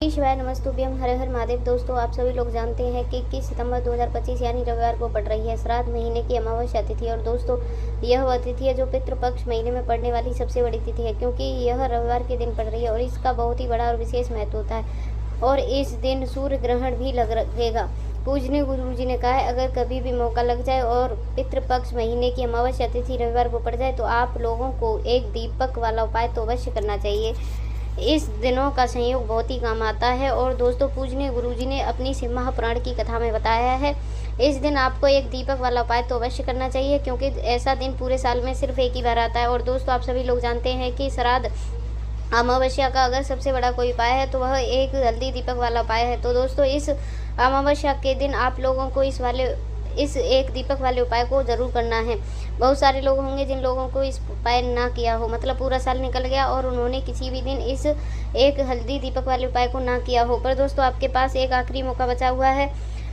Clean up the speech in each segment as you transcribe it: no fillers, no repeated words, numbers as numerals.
शिवाय नमस्तुभ्यम हर हर महादेव। दोस्तों, आप सभी लोग जानते हैं कि 21 सितंबर 2025 यानी रविवार को पड़ रही है श्राद्ध महीने की अमावस्या तिथि। और दोस्तों, यह वह तिथि है जो पितृपक्ष महीने में पड़ने वाली सबसे बड़ी तिथि है, क्योंकि यह रविवार के दिन पड़ रही है और इसका बहुत ही बड़ा और विशेष महत्व होता है। और इस दिन सूर्य ग्रहण भी लगेगा। पूजनीय गुरु जी ने कहा है, अगर कभी भी मौका लग जाए और पितृपक्ष महीने की अमावस्या तिथि रविवार को पड़ जाए तो आप लोगों को एक दीपक वाला उपाय तो अवश्य करना चाहिए। इस दिनों का संयोग बहुत ही काम आता है। और दोस्तों, पूजनीय गुरुजी ने अपनी शिव महापुराण की कथा में बताया है, इस दिन आपको एक दीपक वाला उपाय तो अवश्य करना चाहिए, क्योंकि ऐसा दिन पूरे साल में सिर्फ एक ही बार आता है। और दोस्तों, आप सभी लोग जानते हैं कि श्राद्ध अमावस्या का अगर सबसे बड़ा कोई उपाय है तो वह एक हल्दी दीपक वाला उपाय है। तो दोस्तों, इस अमावस्या के दिन आप लोगों को इस एक दीपक वाले उपाय को ज़रूर करना है। बहुत सारे लोग होंगे जिन लोगों को इस उपाय ना किया हो, मतलब पूरा साल निकल गया और उन्होंने किसी भी दिन इस एक हल्दी दीपक वाले उपाय को ना किया हो। पर दोस्तों, आपके पास एक आखिरी मौका बचा हुआ है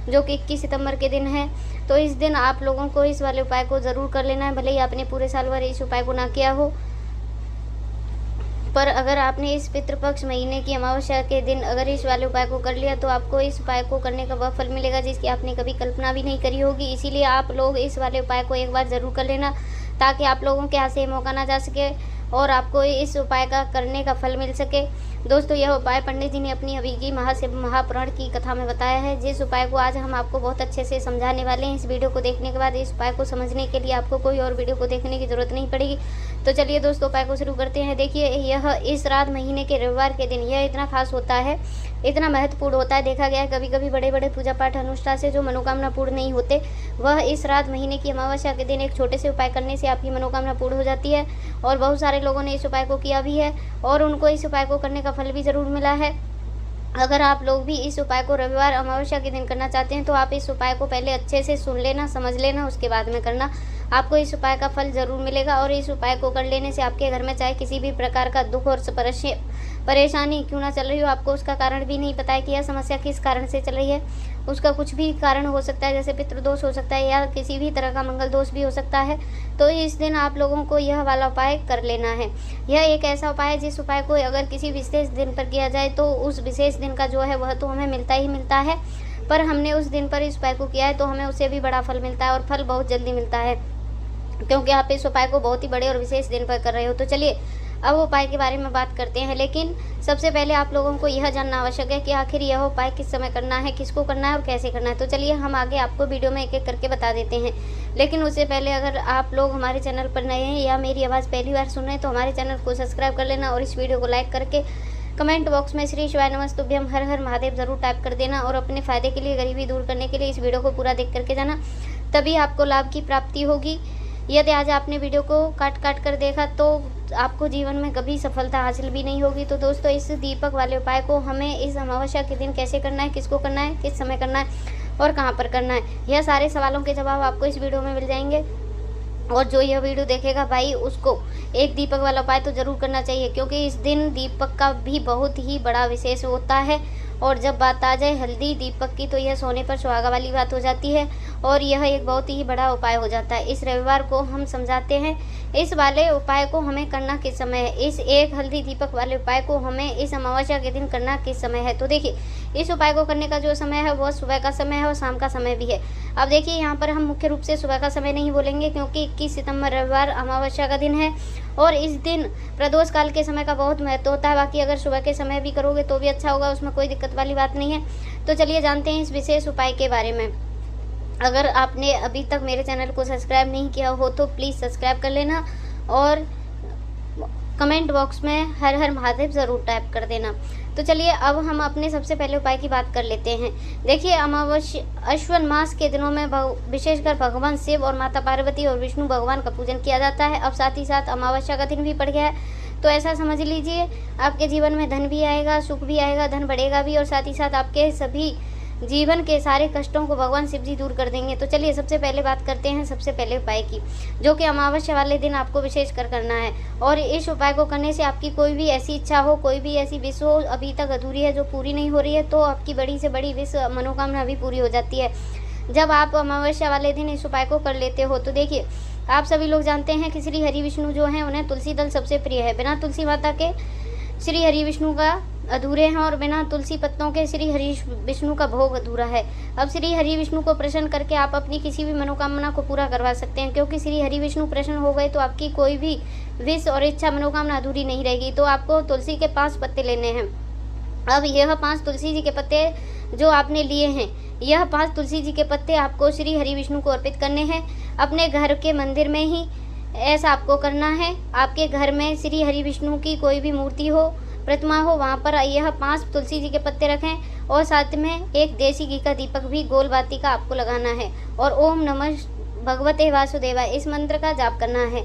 जो कि 21 सितंबर के दिन है। तो इस दिन आप लोगों को इस वाले उपाय को ज़रूर कर लेना है, भले ही आपने पूरे साल भर इस उपाय को ना किया हो। पर अगर आपने इस पितृपक्ष महीने की अमावस्या के दिन अगर इस वाले उपाय को कर लिया तो आपको इस उपाय को करने का वह फल मिलेगा जिसकी आपने कभी कल्पना भी नहीं करी होगी। इसीलिए आप लोग इस वाले उपाय को एक बार ज़रूर कर लेना, ताकि आप लोगों के हाथ से मौका ना जा सके और आपको इस उपाय का करने का फल मिल सके। दोस्तों, यह उपाय पंडित जी ने अपनी अभी की महाशिव महापुराण की कथा में बताया है, जिस उपाय को आज हम आपको बहुत अच्छे से समझाने वाले हैं। इस वीडियो को देखने के बाद इस उपाय को समझने के लिए आपको कोई और वीडियो को देखने की जरूरत नहीं पड़ेगी। तो चलिए दोस्तों, उपाय को शुरू करते हैं। देखिए, यह इस श्राद्ध महीने के रविवार के दिन यह इतना खास होता है, इतना महत्वपूर्ण होता है। देखा गया है कभी कभी बड़े बड़े पूजा पाठ अनुष्ठान से जो मनोकामना पूर्ण नहीं होते, वह इस श्राद्ध महीने की अमावस्या के दिन एक छोटे से उपाय करने से आपकी मनोकामना पूर्ण हो जाती है। और बहुत सारे लोगों ने इस उपाय को किया भी है और उनको इस उपाय को करने का फल भी ज़रूर मिला है। अगर आप लोग भी इस उपाय को रविवार अमावस्या के दिन करना चाहते हैं तो आप इस उपाय को पहले अच्छे से सुन लेना, समझ लेना, उसके बाद में करना। आपको इस उपाय का फल ज़रूर मिलेगा। और इस उपाय को कर लेने से आपके घर में चाहे किसी भी प्रकार का दुख और परेशानी क्यों ना चल रही हो, आपको उसका कारण भी नहीं पता है कि यह समस्या किस कारण से चल रही है, उसका कुछ भी कारण हो सकता है, जैसे पितृदोष हो सकता है या किसी भी तरह का मंगल दोष भी हो सकता है। तो इस दिन आप लोगों को यह वाला उपाय कर लेना है। यह एक ऐसा उपाय है जिस उपाय को अगर किसी विशेष दिन पर किया जाए तो उस विशेष दिन का जो है वह तो हमें मिलता ही मिलता है, पर हमने उस दिन पर इस उपाय को किया है तो हमें उससे भी बड़ा फल मिलता है और फल बहुत जल्दी मिलता है, क्योंकि आप इस उपाय को बहुत ही बड़े और विशेष दिन पर कर रहे हो। तो चलिए अब उपाय के बारे में बात करते हैं, लेकिन सबसे पहले आप लोगों को यह जानना आवश्यक है कि आखिर यह उपाय किस समय करना है, किसको करना है और कैसे करना है। तो चलिए हम आगे आपको वीडियो में एक एक करके बता देते हैं। लेकिन उससे पहले अगर आप लोग हमारे चैनल पर नए हैं या मेरी आवाज़ पहली बार सुन रहे हैं तो हमारे चैनल को सब्सक्राइब कर लेना और इस वीडियो को लाइक करके कमेंट बॉक्स में श्री शिवाय नमस्तुभ्यम हर हर महादेव ज़रूर टाइप कर देना। और अपने फ़ायदे के लिए, गरीबी दूर करने के लिए इस वीडियो को पूरा देख करके जाना, तभी आपको लाभ की प्राप्ति होगी। यदि आज आपने वीडियो को काट कर देखा तो आपको जीवन में कभी सफलता हासिल भी नहीं होगी। तो दोस्तों, इस दीपक वाले उपाय को हमें इस अमावस्या के दिन कैसे करना है, किसको करना है, किस समय करना है और कहाँ पर करना है, यह सारे सवालों के जवाब आपको इस वीडियो में मिल जाएंगे। और जो यह वीडियो देखेगा भाई, उसको एक दीपक वाला उपाय तो ज़रूर करना चाहिए, क्योंकि इस दिन दीपक का भी बहुत ही बड़ा विशेष होता है। और जब बात आ जाए हल्दी दीपक की तो यह सोने पर सुहागा वाली बात हो जाती है और यह एक बहुत ही बड़ा उपाय हो जाता है। इस रविवार को हम समझाते हैं इस वाले उपाय को हमें करना किस समय है। इस एक हल्दी दीपक वाले उपाय को हमें इस अमावस्या के दिन करना किस समय है। तो देखिए, इस उपाय को करने का जो समय है वह सुबह का समय है और शाम का समय भी है। अब देखिए, यहाँ पर हम मुख्य रूप से सुबह का समय नहीं बोलेंगे, क्योंकि 21 सितंबर रविवार अमावस्या का दिन है और इस दिन प्रदोष काल के समय का बहुत महत्व होता है। बाकी अगर सुबह के समय भी करोगे तो भी अच्छा होगा, उसमें कोई दिक्कत वाली बात नहीं है। तो चलिए जानते हैं इस विशेष उपाय के बारे में। अगर आपने अभी तक मेरे चैनल को सब्सक्राइब नहीं किया हो तो प्लीज़ सब्सक्राइब कर लेना और कमेंट बॉक्स में हर हर महादेव ज़रूर टाइप कर देना। तो चलिए अब हम अपने सबसे पहले उपाय की बात कर लेते हैं। देखिए, अमावस्या अश्विन मास के दिनों में विशेषकर भगवान शिव और माता पार्वती और विष्णु भगवान का पूजन किया जाता है। अब साथ ही साथ अमावस्या का दिन भी पड़ गया है, तो ऐसा समझ लीजिए आपके जीवन में धन भी आएगा, सुख भी आएगा, धन बढ़ेगा भी और साथ ही साथ आपके सभी जीवन के सारे कष्टों को भगवान शिव जी दूर कर देंगे। तो चलिए सबसे पहले बात करते हैं सबसे पहले उपाय की, जो कि अमावस्या वाले दिन आपको विशेष कर करना है। और इस उपाय को करने से आपकी कोई भी ऐसी इच्छा हो, कोई भी ऐसी विश हो अभी तक अधूरी है जो पूरी नहीं हो रही है, तो आपकी बड़ी से बड़ी विश मनोकामना भी पूरी हो जाती है जब आप अमावस्या वाले दिन इस उपाय को कर लेते हो। तो देखिए, आप सभी लोग जानते हैं कि श्री हरि विष्णु जो हैं उन्हें तुलसी दल सबसे प्रिय है। बिना तुलसी माता के श्री हरि विष्णु का अधूरे हैं और बिना तुलसी पत्तों के श्री हरि विष्णु का भोग अधूरा है। अब श्री हरि विष्णु को प्रसन्न करके आप अपनी किसी भी मनोकामना को पूरा करवा सकते हैं, क्योंकि श्री हरि विष्णु प्रसन्न हो गए तो आपकी कोई भी विश और इच्छा मनोकामना अधूरी नहीं रहेगी। तो आपको तुलसी के 5 पत्ते लेने हैं। अब यह 5 तुलसी जी के पत्ते जो आपने लिए हैं, यह 5 तुलसी जी के पत्ते आपको श्री हरि विष्णु को अर्पित करने हैं। अपने घर के मंदिर में ही ऐसा आपको करना है। आपके घर में श्री हरि विष्णु की कोई भी मूर्ति हो, प्रतिमा हो, वहाँ पर यह 5 तुलसी जी के पत्ते रखें और साथ में एक देसी घी का दीपक भी गोल बाती का आपको लगाना है और ओम नमः भगवते वासुदेवाय इस मंत्र का जाप करना है।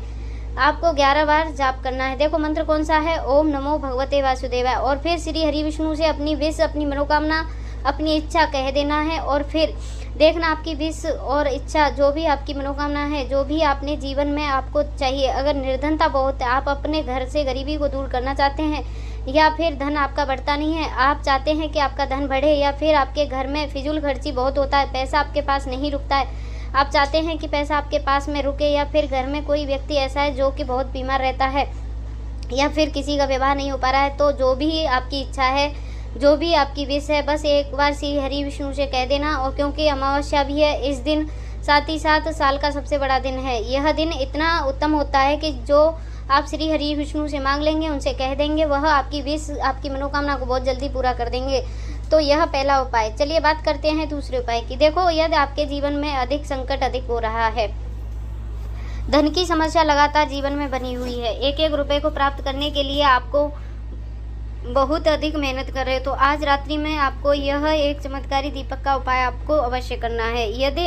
आपको 11 बार जाप करना है। देखो मंत्र कौन सा है, ओम नमो भगवते वासुदेवाय। और फिर श्री हरि विष्णु से अपनी विश, अपनी मनोकामना, अपनी इच्छा कह देना है और फिर देखना आपकी विश और इच्छा, जो भी आपकी मनोकामना है, जो भी आपने जीवन में आपको चाहिए। अगर निर्धनता बहुत है, आप अपने घर से गरीबी को दूर करना चाहते हैं, या फिर धन आपका बढ़ता नहीं है, आप चाहते हैं कि आपका धन बढ़े, या फिर आपके घर में फिजूल खर्ची बहुत होता है, पैसा आपके पास नहीं रुकता है, आप चाहते हैं कि पैसा आपके पास में रुके, या फिर घर में कोई व्यक्ति ऐसा है जो कि बहुत बीमार रहता है, या फिर किसी का विवाह नहीं हो पा रहा है, तो जो भी आपकी इच्छा है, जो भी आपकी विश है, बस एक बार श्री हरि विष्णु से कह देना। और क्योंकि अमावस्या भी है इस दिन, साथ ही साथ साल का सबसे बड़ा दिन है, यह दिन इतना उत्तम होता है कि जो आप श्री हरि विष्णु से मांग लेंगे, उनसे कह देंगे, वह आपकी विश, आपकी मनोकामना को बहुत जल्दी पूरा कर देंगे। तो यह पहला उपाय। चलिए बात करते हैं दूसरे उपाय की। देखो यदि आपके जीवन में अधिक संकट अधिक हो रहा है, धन की समस्या लगातार जीवन में बनी हुई है, एक एक रुपए को प्राप्त करने के लिए आपको बहुत अधिक मेहनत कर रहे हो, तो आज रात्रि में आपको यह एक चमत्कारी दीपक का उपाय आपको अवश्य करना है। यदि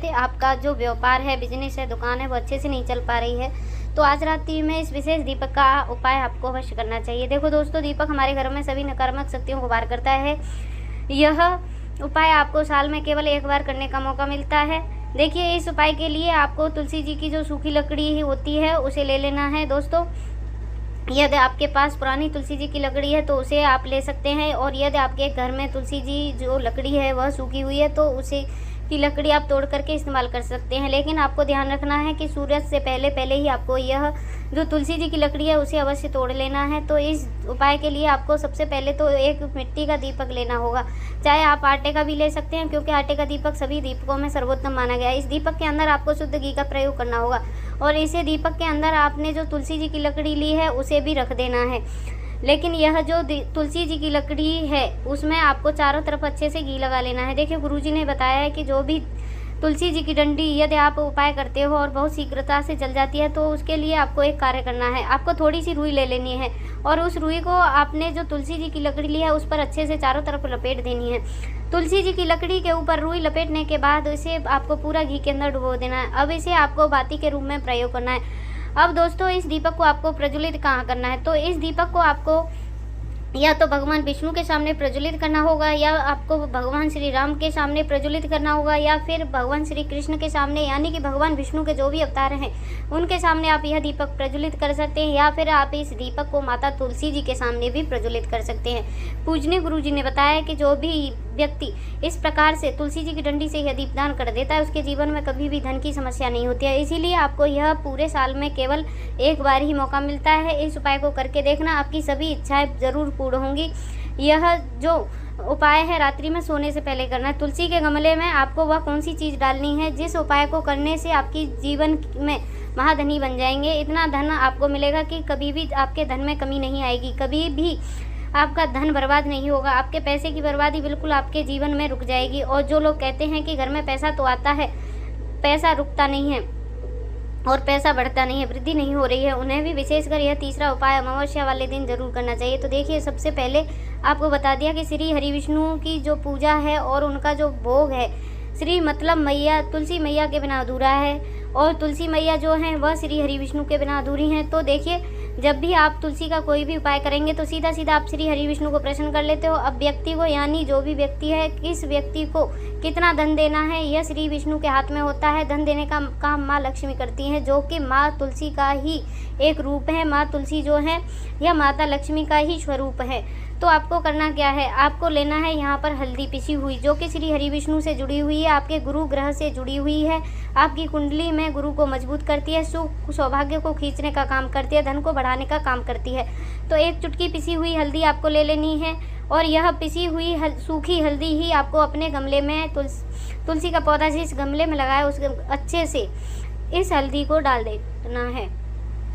आपका जो व्यापार है, बिजनेस है, दुकान है, वो अच्छे से नहीं चल पा रही है, तो आज रात्रि में इस विशेष दीपक का उपाय आपको अवश्य करना चाहिए। देखो दोस्तों, दीपक हमारे घरों में सभी नकारात्मक शक्तियों को बाहर करता है। यह उपाय आपको साल में केवल एक बार करने का मौका मिलता है। देखिए, इस उपाय के लिए आपको तुलसी जी की जो सूखी लकड़ी ही होती है उसे ले लेना है। दोस्तों, यदि आपके पास पुरानी तुलसी जी की लकड़ी है तो उसे आप ले सकते हैं, और यदि आपके घर में तुलसी जी जो लकड़ी है वह सूखी हुई है तो उसे की लकड़ी आप तोड़ करके इस्तेमाल कर सकते हैं। लेकिन आपको ध्यान रखना है कि सूरज से पहले ही आपको यह जो तुलसी जी की लकड़ी है उसे अवश्य तोड़ लेना है। तो इस उपाय के लिए आपको सबसे पहले तो एक मिट्टी का दीपक लेना होगा, चाहे आप आटे का भी ले सकते हैं, क्योंकि आटे का दीपक सभी दीपकों में सर्वोत्तम माना गया है। इस दीपक के अंदर आपको शुद्ध घी का प्रयोग करना होगा, और इसे दीपक के अंदर आपने जो तुलसी जी की लकड़ी ली है उसे भी रख देना है। लेकिन यह जो तुलसी जी की लकड़ी है उसमें आपको चारों तरफ अच्छे से घी लगा लेना है। देखिए, गुरुजी ने बताया है कि जो भी तुलसी जी की डंडी यदि आप उपाय करते हो और बहुत शीघ्रता से जल जाती है, तो उसके लिए आपको एक कार्य करना है। आपको थोड़ी सी रुई ले लेनी है और उस रुई को आपने जो तुलसी जी की लकड़ी ली है उस पर अच्छे से चारों तरफ लपेट देनी है। तुलसी जी की लकड़ी के ऊपर रुई लपेटने के बाद इसे आपको पूरा घी के अंदर डुबो देना है। अब इसे आपको बाती के रूप में प्रयोग करना है। अब दोस्तों, इस दीपक को आपको प्रज्वलित कहाँ करना है, तो इस दीपक को आपको या तो भगवान विष्णु के सामने प्रज्वलित करना होगा, या आपको भगवान श्री राम के सामने प्रज्वलित करना होगा, या फिर भगवान श्री कृष्ण के सामने, यानी कि भगवान विष्णु के जो भी अवतार हैं उनके सामने आप यह दीपक प्रज्वलित कर सकते हैं, या फिर आप इस दीपक को माता तुलसी जी के सामने भी प्रज्वलित कर सकते हैं। पूजनीय गुरु जी ने बताया कि जो भी व्यक्ति इस प्रकार से तुलसी जी की डंडी से यह दीपदान कर देता है उसके जीवन में कभी भी धन की समस्या नहीं होती है। इसीलिए आपको यह पूरे साल में केवल एक बार ही मौका मिलता है। इस उपाय को करके देखना, आपकी सभी इच्छाएं जरूर पूर्ण होंगी। यह जो उपाय है रात्रि में सोने से पहले करना है। तुलसी के गमले में आपको वह कौन सी चीज़ डालनी है जिस उपाय को करने से आपकी जीवन में महाधनी बन जाएंगे। इतना धन आपको मिलेगा कि कभी भी आपके धन में कमी नहीं आएगी, कभी भी आपका धन बर्बाद नहीं होगा। आपके पैसे की बर्बादी बिल्कुल आपके जीवन में रुक जाएगी। और जो लोग कहते हैं कि घर में पैसा तो आता है, पैसा रुकता नहीं है और पैसा बढ़ता नहीं है, वृद्धि नहीं हो रही है, उन्हें भी विशेषकर यह तीसरा उपाय अमावस्या वाले दिन जरूर करना चाहिए। तो देखिए, सबसे पहले आपको बता दिया कि श्री हरि विष्णु की जो पूजा है और उनका जो भोग है, श्री मतलब मैया तुलसी मैया के बिना अधूरा है, और तुलसी मैया जो हैं वह श्री हरि विष्णु के बिना अधूरी हैं। तो देखिए, जब भी आप तुलसी का कोई भी उपाय करेंगे तो सीधा सीधा आप श्री हरि विष्णु को प्रसन्न कर लेते हो। अब व्यक्ति को, यानी जो भी व्यक्ति है, किस व्यक्ति को कितना धन देना है यह श्री विष्णु के हाथ में होता है। धन देने का काम माँ लक्ष्मी करती हैं, जो कि माँ तुलसी का ही एक रूप है। माँ तुलसी जो है यह माता लक्ष्मी का ही स्वरूप है। तो आपको करना क्या है, आपको लेना है यहाँ पर हल्दी पिसी हुई, जो कि श्री हरि विष्णु से जुड़ी हुई है, आपके गुरु ग्रह से जुड़ी हुई है, आपकी कुंडली में गुरु को मजबूत करती है, सुख सौभाग्य को खींचने का काम करती है, धन को बढ़ाने का काम करती है। तो एक चुटकी पिसी हुई हल्दी आपको ले लेनी है और यह पिसी हुई सूखी हल्दी ही आपको अपने गमले में तुलसी का पौधा जिस गमले में लगाया उस अच्छे से इस हल्दी को डाल देना है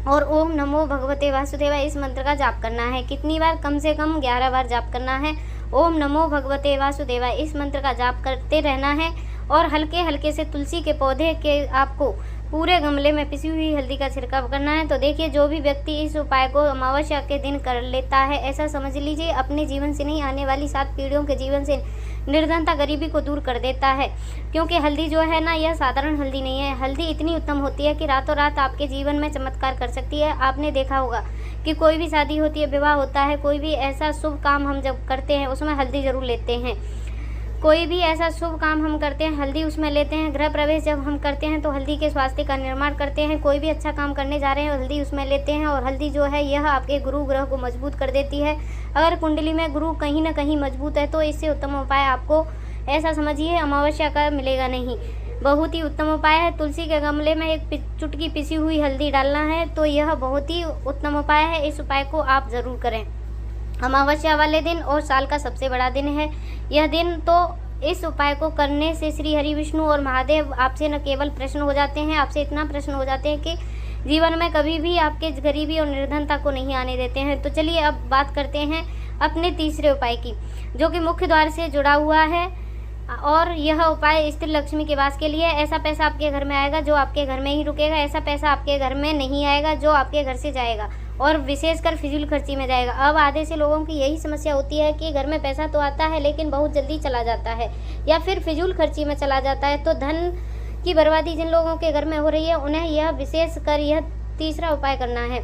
और ओम नमो भगवते वासुदेवाय इस मंत्र का जाप करना है। कितनी बार? कम से कम 11 बार जाप करना है। ओम नमो भगवते वासुदेवाय इस मंत्र का जाप करते रहना है और हल्के हल्के से तुलसी के पौधे के आपको पूरे गमले में पिसी हुई हल्दी का छिड़काव करना है। तो देखिए, जो भी व्यक्ति इस उपाय को अमावस्या के दिन कर लेता है, ऐसा समझ लीजिए अपने जीवन से नहीं, आने वाली 7 पीढ़ियों के जीवन से निर्धनता गरीबी को दूर कर देता है। क्योंकि हल्दी जो है ना, यह साधारण हल्दी नहीं है। हल्दी इतनी उत्तम होती है कि रातों रात आपके जीवन में चमत्कार कर सकती है। आपने देखा होगा कि कोई भी शादी होती है, विवाह होता है, कोई भी ऐसा शुभ काम हम जब करते हैं उसमें हल्दी ज़रूर लेते हैं। कोई भी ऐसा शुभ काम हम करते हैं, हल्दी उसमें लेते हैं। गृह प्रवेश जब हम करते हैं तो हल्दी के स्वास्थ्य का निर्माण करते हैं। कोई भी अच्छा काम करने जा रहे हैं, हल्दी उसमें लेते हैं। और हल्दी जो है यह आपके गुरु ग्रह को मजबूत कर देती है। अगर कुंडली में गुरु कहीं ना कहीं मजबूत है तो इससे उत्तम उपाय आपको ऐसा समझिए अमावस्या का मिलेगा नहीं। बहुत ही उत्तम उपाय है। तुलसी के गमले में एक चुटकी पिसी हुई हल्दी डालना है, तो यह बहुत ही उत्तम उपाय है। इस उपाय को आप ज़रूर करें अमावस्या वाले दिन, और साल का सबसे बड़ा दिन है यह दिन। तो इस उपाय को करने से श्री हरि विष्णु और महादेव आपसे न केवल प्रसन्न हो जाते हैं, आपसे इतना प्रसन्न हो जाते हैं कि जीवन में कभी भी आपके गरीबी और निर्धनता को नहीं आने देते हैं। तो चलिए अब बात करते हैं अपने तीसरे उपाय की, जो कि मुख्य द्वार से जुड़ा हुआ है। और यह उपाय स्त्री लक्ष्मी के वास के लिए। ऐसा पैसा आपके घर में आएगा जो आपके घर में ही रुकेगा। ऐसा पैसा आपके घर में नहीं आएगा जो आपके घर से जाएगा, और विशेषकर फिजूल खर्ची में जाएगा। अब आधे से लोगों की यही समस्या होती है कि घर में पैसा तो आता है लेकिन बहुत जल्दी चला जाता है, या फिर फिजूल खर्ची में चला जाता है। तो धन की बर्बादी जिन लोगों के घर में हो रही है, उन्हें यह विशेषकर यह तीसरा उपाय करना है।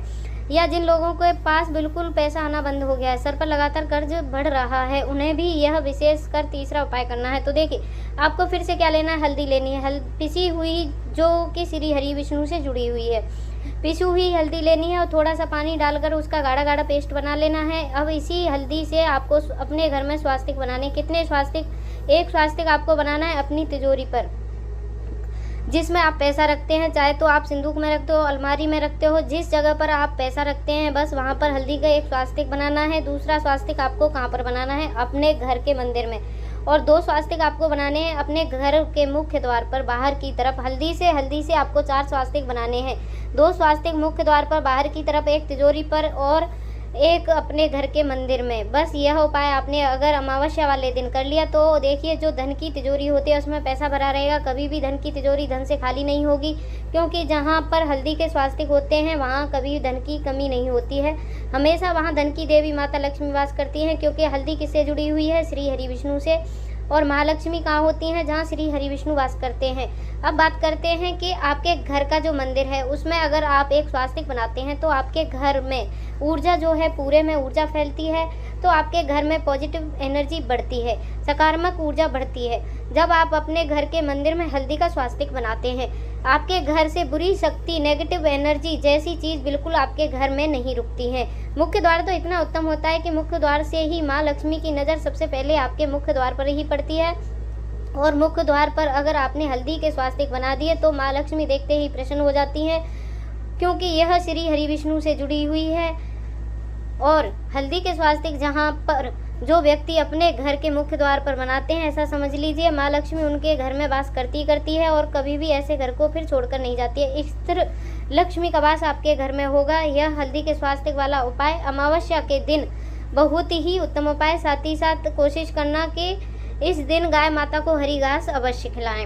या जिन लोगों के पास बिल्कुल पैसा आना बंद हो गया है, सर पर लगातार कर्ज बढ़ रहा है, उन्हें भी यह विशेषकर तीसरा उपाय करना है। तो देखिए, आपको फिर से क्या लेना है, हल्दी लेनी है, पिसी हुई, जो कि श्री हरि विष्णु से जुड़ी हुई है। पिसी हुई हल्दी लेनी है और थोड़ा सा पानी डालकर उसका गाढ़ा गाढ़ा पेस्ट बना लेना है। अब इसी हल्दी से आपको अपने घर में स्वास्तिक बनाने, कितने स्वास्तिक? एक स्वास्तिक आपको बनाना है अपनी तिजोरी पर, जिसमें आप पैसा रखते हैं। चाहे तो आप सिंदूक में रखते हो, अलमारी में रखते हो, जिस जगह पर आप पैसा रखते हैं बस वहाँ पर हल्दी का एक स्वास्तिक बनाना है। दूसरा स्वास्तिक आपको कहाँ पर बनाना है? अपने घर के मंदिर में। और 2 स्वास्तिक आपको बनाने हैं अपने घर के मुख्य द्वार पर बाहर की तरफ। हल्दी से आपको 4 स्वास्तिक बनाने हैं। 2 स्वास्तिक मुख्य द्वार पर बाहर की तरफ, एक तिजोरी पर और एक अपने घर के मंदिर में। बस यह उपाय आपने अगर अमावस्या वाले दिन कर लिया तो देखिए, जो धन की तिजोरी होती है उसमें पैसा भरा रहेगा। कभी भी धन की तिजोरी धन से खाली नहीं होगी, क्योंकि जहाँ पर हल्दी के स्वास्तिक होते हैं वहाँ कभी धन की कमी नहीं होती है। हमेशा वहाँ धन की देवी माता लक्ष्मी वास करती हैं, क्योंकि हल्दी किससे जुड़ी हुई है? श्री हरि विष्णु से। और महालक्ष्मी कहाँ होती हैं? जहाँ श्री हरि विष्णु वास करते हैं। अब बात करते हैं कि आपके घर का जो मंदिर है उसमें अगर आप एक स्वास्तिक बनाते हैं तो आपके घर में ऊर्जा जो है, पूरे में ऊर्जा फैलती है। तो आपके घर में पॉजिटिव एनर्जी बढ़ती है, सकारात्मक ऊर्जा बढ़ती है। जब आप अपने घर के मंदिर में हल्दी का स्वास्तिक बनाते हैं, आपके घर से बुरी शक्ति, नेगेटिव एनर्जी जैसी चीज़ बिल्कुल आपके घर में नहीं रुकती है। मुख्य द्वार तो इतना उत्तम होता है कि मुख्य द्वार से ही माँ लक्ष्मी की नज़र सबसे पहले आपके मुख्य द्वार पर ही पड़ती है। और मुख्य द्वार पर अगर आपने हल्दी के स्वास्तिक बना दिए तो माँ लक्ष्मी देखते ही प्रसन्न हो जाती हैं, क्योंकि यह श्री हरि विष्णु से जुड़ी हुई है। और हल्दी के स्वास्तिक जहाँ पर जो व्यक्ति अपने घर के मुख्य द्वार पर बनाते हैं, ऐसा समझ लीजिए माँ लक्ष्मी उनके घर में वास करती है और कभी भी ऐसे घर को फिर छोड़कर नहीं जाती है। स्थिर लक्ष्मी का वास आपके घर में होगा। यह हल्दी के स्वास्तिक वाला उपाय अमावस्या के दिन बहुत ही उत्तम उपाय। साथ ही साथ कोशिश करना कि इस दिन गाय माता को हरी घास अवश्य खिलाएं।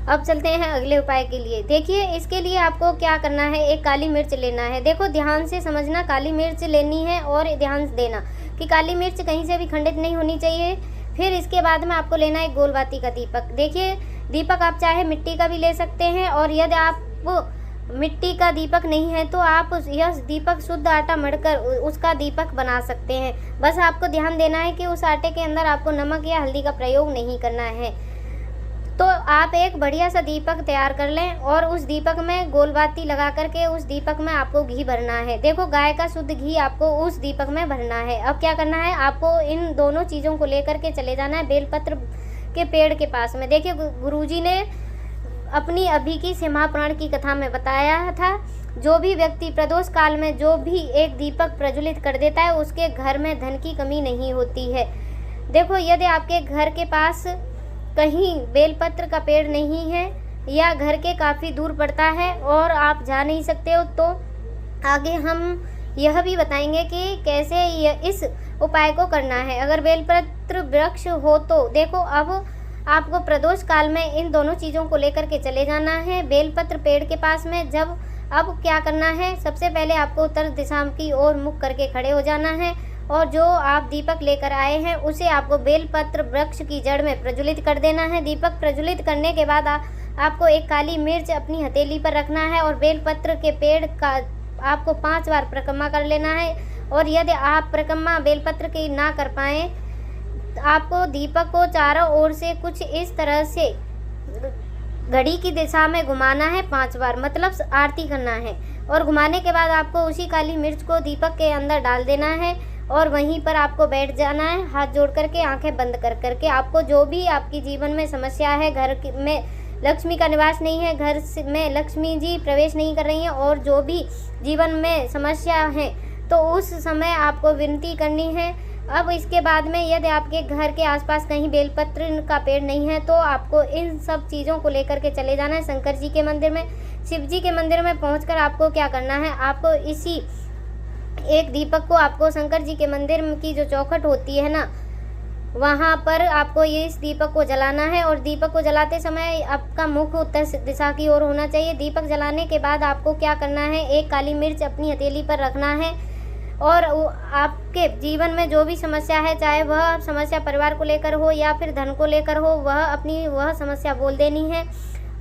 अब चलते हैं अगले उपाय के लिए। देखिए, इसके लिए आपको क्या करना है, एक काली मिर्च लेना है। देखो, ध्यान से समझना, काली मिर्च लेनी है और ध्यान से देना कि काली मिर्च कहीं से भी खंडित नहीं होनी चाहिए। फिर इसके बाद में आपको लेना है एक गोलबाती का दीपक। देखिए, दीपक आप चाहे मिट्टी का भी ले सकते हैं, और यदि आप मिट्टी का दीपक नहीं है तो आप यह दीपक शुद्ध आटा मढ़कर उसका दीपक बना सकते हैं। बस आपको ध्यान देना है कि उस आटे के अंदर आपको नमक या हल्दी का प्रयोग नहीं करना है। तो आप एक बढ़िया सा दीपक तैयार कर लें और उस दीपक में गोलबाती लगा करके उस दीपक में आपको घी भरना है। देखो गाय का शुद्ध घी आपको उस दीपक में भरना है। अब क्या करना है, आपको इन दोनों चीज़ों को लेकर के चले जाना है बेलपत्र के पेड़ के पास में। देखिए गुरुजी ने अपनी अभी की सिम्हापुराण की कथा में बताया था, जो भी व्यक्ति प्रदोष काल में जो भी एक दीपक प्रज्वलित कर देता है उसके घर में धन की कमी नहीं होती है। देखो यदि आपके घर के पास कहीं बेलपत्र का पेड़ नहीं है या घर के काफ़ी दूर पड़ता है और आप जा नहीं सकते हो, तो आगे हम यह भी बताएंगे कि कैसे इस उपाय को करना है। अगर बेलपत्र वृक्ष हो तो देखो अब आपको प्रदोष काल में इन दोनों चीज़ों को लेकर के चले जाना है बेलपत्र पेड़ के पास में। अब क्या करना है, सबसे पहले आपको उत्तर दिशा की ओर मुख करके खड़े हो जाना है और जो आप दीपक लेकर आए हैं उसे आपको बेलपत्र वृक्ष की जड़ में प्रज्वलित कर देना है। दीपक प्रज्वलित करने के बाद आपको एक काली मिर्च अपनी हथेली पर रखना है और बेलपत्र के पेड़ का आपको 5 बार परिक्रमा कर लेना है। और यदि आप परिक्रमा बेलपत्र की ना कर पाएँ, आपको दीपक को चारों ओर से कुछ इस तरह से घड़ी की दिशा में घुमाना है 5 बार, मतलब आरती करना है। और घुमाने के बाद आपको उसी काली मिर्च को दीपक के अंदर डाल देना है और वहीं पर आपको बैठ जाना है हाथ जोड़ करके, आंखें बंद कर करके। आपको जो भी आपकी जीवन में समस्या है, घर में लक्ष्मी का निवास नहीं है, घर में लक्ष्मी जी प्रवेश नहीं कर रही हैं और जो भी जीवन में समस्या है, तो उस समय आपको विनती करनी है। अब इसके बाद में यदि आपके घर के आसपास कहीं बेलपत्र का पेड़ नहीं है तो आपको इन सब चीज़ों को लेकर के चले जाना है शंकर जी के मंदिर में। शिव जी के मंदिर में पहुंचकर आपको क्या करना है, आपको इसी एक दीपक को आपको शंकर जी के मंदिर की जो चौखट होती है ना, वहाँ पर आपको ये इस दीपक को जलाना है। और दीपक को जलाते समय आपका मुख उत्तर दिशा की ओर होना चाहिए। दीपक जलाने के बाद आपको क्या करना है, एक काली मिर्च अपनी हथेली पर रखना है और आपके जीवन में जो भी समस्या है, चाहे वह समस्या परिवार को लेकर हो या फिर धन को लेकर हो, वह समस्या बोल देनी है।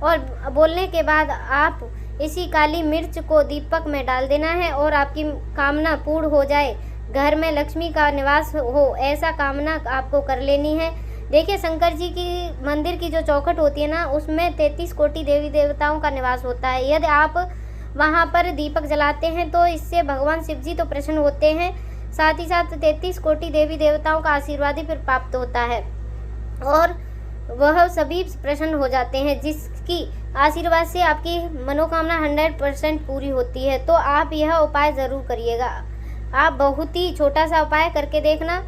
और बोलने के बाद आप इसी काली मिर्च को दीपक में डाल देना है और आपकी कामना पूर्ण हो जाए, घर में लक्ष्मी का निवास हो, ऐसा कामना आपको कर लेनी है। देखिए शंकर जी की मंदिर की जो चौखट होती है ना, उसमें 33 कोटि देवी देवताओं का निवास होता है। यदि आप वहाँ पर दीपक जलाते हैं तो इससे भगवान शिव जी तो प्रसन्न होते हैं, साथ ही साथ 33 कोटि देवी देवताओं का आशीर्वाद भी फिर प्राप्त होता है और वह सभी प्रसन्न हो जाते हैं, जिसकी आशीर्वाद से आपकी मनोकामना 100% पूरी होती है। तो आप यह उपाय ज़रूर करिएगा। आप बहुत ही छोटा सा उपाय करके देखना।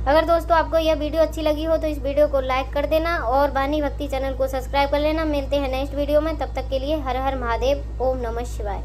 अगर दोस्तों आपको यह वीडियो अच्छी लगी हो तो इस वीडियो को लाइक कर देना और वाणी भक्ति चैनल को सब्सक्राइब कर लेना। मिलते हैं नेक्स्ट वीडियो में, तब तक के लिए हर हर महादेव, ओम नमः शिवाय।